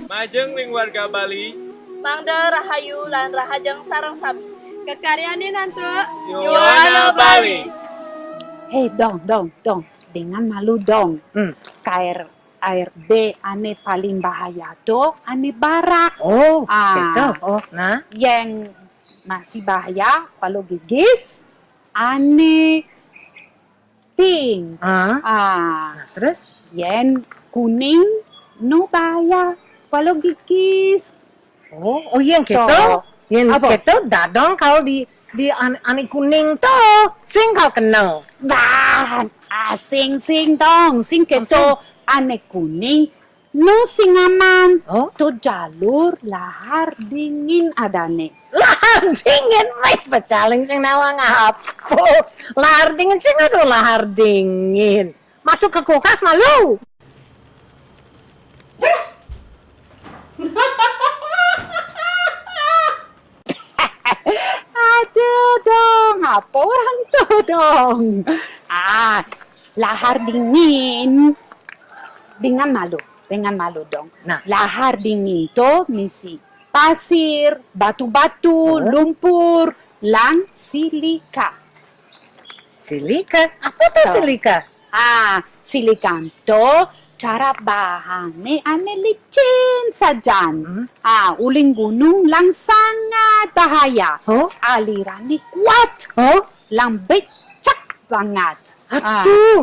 Majeng ring warga Bali. Mangda Rahayu lan Rahajeng sareng sami. Kekaryane nantu Yohana Bali. Hei dong, dengan malu dong. KRB ane paling bahaya tuh ane barak. Oh, Ah. gitu. Oh, nah. Yang masih bahaya kalau gigis ane pink. Nah, terus? Yang kuning no bahaya kalau gigis. Oh yang gitu. Tuh. Yang Apa? gitu dadong kalau di ani kuning tuh sing kau kenal. Bah, sing dong, sing Sing. keto ane kuning, no sing aman. Oh, To jalur lahar dingin adane. lahar dingin, may pacaling sing nawang apo. Lahar dingin sing ano lahar dingin. Masuk ke kulkas malu. Aduh dong, apa orang tuh dong? Lahar dingin dengan malu dong. Nah. Lahar dingin itu misi pasir, batu-batu, lumpur, lan silika. Silika? Apa tuh Tuh. silika? Silika itu cara bahannya ane licin sajan. Uling gunung lang sangat bahaya. Oh, Alirannya kuat, oh, lang becek banget. aduh.